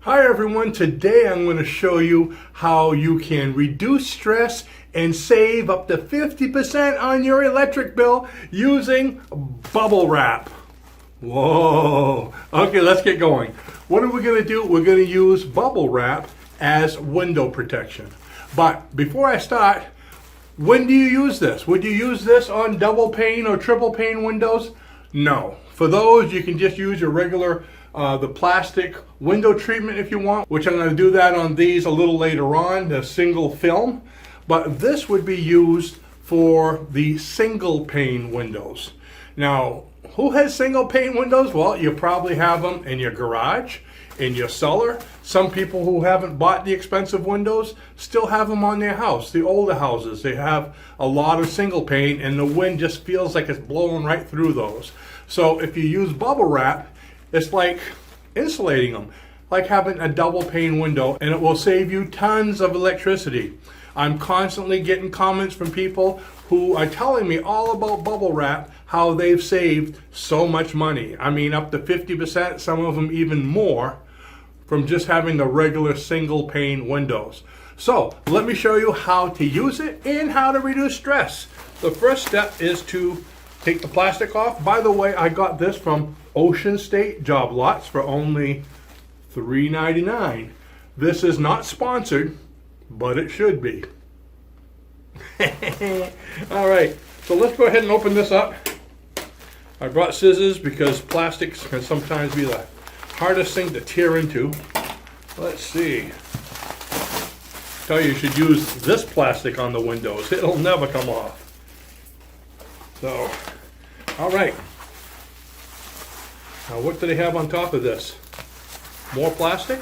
Hi everyone, today I'm going to show you how you can reduce stress and save up to 50% on your electric bill using bubble wrap. Whoa! Okay, let's get going. What are we going to do? We're going to use bubble wrap as window protection. But before I start, when do you use this? Would you use this on double pane or triple pane windows? No. For those, you can just use your regular the plastic window treatment if you want, which I'm going to do that on these a little later on, the single film. But this would be used for the single pane windows. Now, who has single pane windows? Well, you probably have them in your garage, in your cellar. Some people who haven't bought the expensive windows still have them on their house. The older houses, they have a lot of single pane and the wind just feels like it's blowing right through those. So if you use bubble wrap, it's like insulating them, like having a double pane window, and it will save you tons of electricity. I'm constantly getting comments from people who are telling me all about bubble wrap, how they've saved so much money. I mean, up to 50%, some of them even more, from just having the regular single pane windows. So let me show you how to use it and how to reduce stress. The first step is to take the plastic off. By the way, I got this from Ocean State Job Lots for only $3.99. This is not sponsored, but it should be. All right, so let's go ahead and open this up. I brought scissors because plastics can sometimes be the hardest thing to tear into. Let's see. Tell you should use this plastic on the windows. It'll never come off. So, all right. Now what do they have on top of this? More plastic?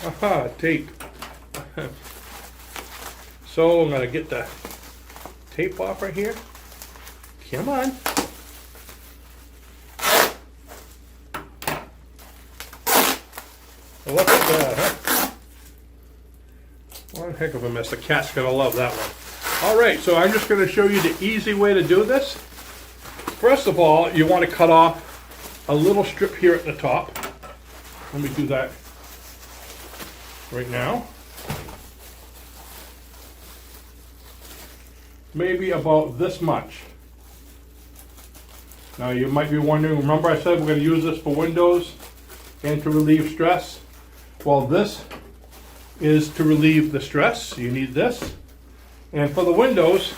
Aha, tape. So I'm going to get the tape off right here. Come on. Look at that, huh? One heck of a mess. The cat's going to love that one. All right, so I'm just going to show you the easy way to do this. First of all, you want to cut off a little strip here at the top. Let me do that right now. Maybe about this much. Now you might be wondering, remember I said we're going to use this for windows and to relieve stress? Well, this is to relieve the stress. You need this. And for the windows,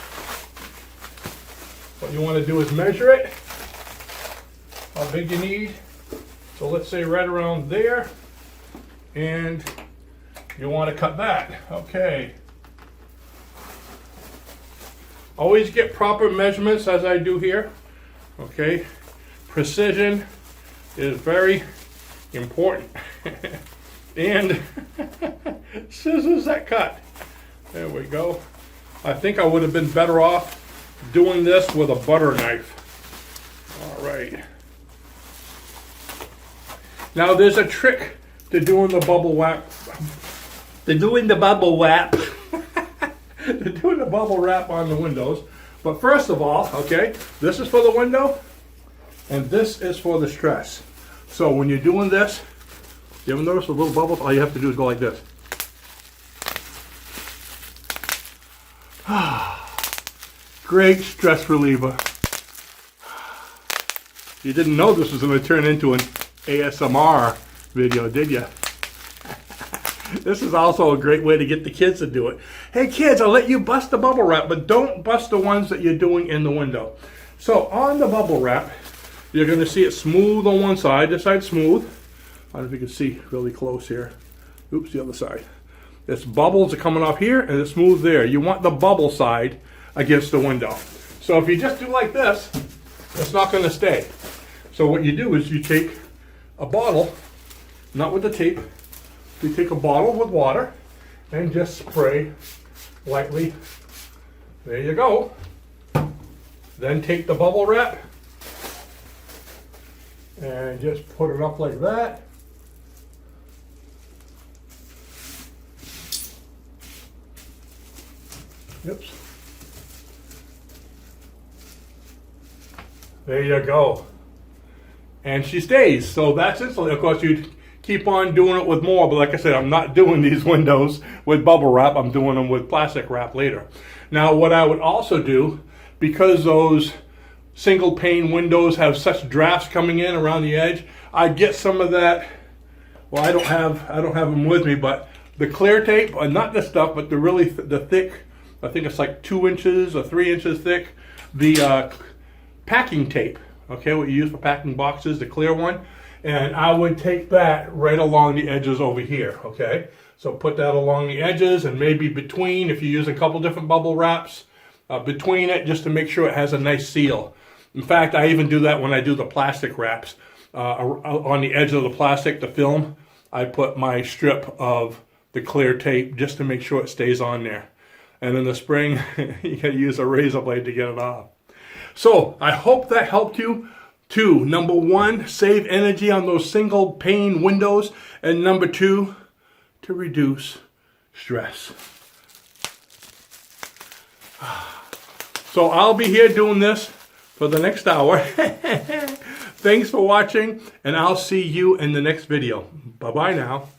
what you want to do is measure it, how big you need. So let's say right around there, and you want to cut that. Okay. Always get proper measurements as I do here. Okay. Precision is very important. And scissors that cut. There we go. I think I would have been better off doing this with a butter knife. All right. Now there's a trick to doing the bubble wrap. To doing the bubble wrap. To doing the bubble wrap on the windows. But first of all, okay, this is for the window and this is for the stress. So when you're doing this, you ever notice the little bubbles? All you have to do is go like this. Great stress reliever. You didn't know this was going to turn into an ASMR video, did you? This is also a great way to get the kids to do it. Hey kids, I'll let you bust the bubble wrap, but don't bust the ones that you're doing in the window. So on the bubble wrap, you're going to see it smooth on one side. This side smooth. I don't know if you can see really close here. Oops, the other side. Its bubbles are coming off here and it's smooth there. You want the bubble side against the window. So if you just do like this, it's not going to stay. So what you do is you take a bottle, not with the tape, you take a bottle with water and just spray lightly. There you go. Then take the bubble wrap and just put it up like that. Oops. There you go. and she stays. So that's insulate. Of course, you keep on doing it with more, but like I said, I'm not doing these windows with bubble wrap. I'm doing them with plastic wrap later. Now, what I would also do, because those single pane windows have such drafts coming in around the edge, I get some of that. Well, I don't have them with me, but the clear tape, not this stuff, but the thick. I think it's like 2 inches or 3 inches thick. The packing tape. Okay, what you use for packing boxes, the clear one. And I would take that right along the edges over here, okay? So put that along the edges and maybe between, if you use a couple different bubble wraps, between it just to make sure it has a nice seal. In fact, I even do that when I do the plastic wraps. On the edge of the plastic, the film, I put my strip of the clear tape just to make sure it stays on there. And in the spring, you gotta use a razor blade to get it off. So I hope that helped you to, number 1, save energy on those single pane windows, and number 2, to reduce stress. So I'll be here doing this for the next hour. Thanks for watching, and I'll see you in the next video. Bye-bye now.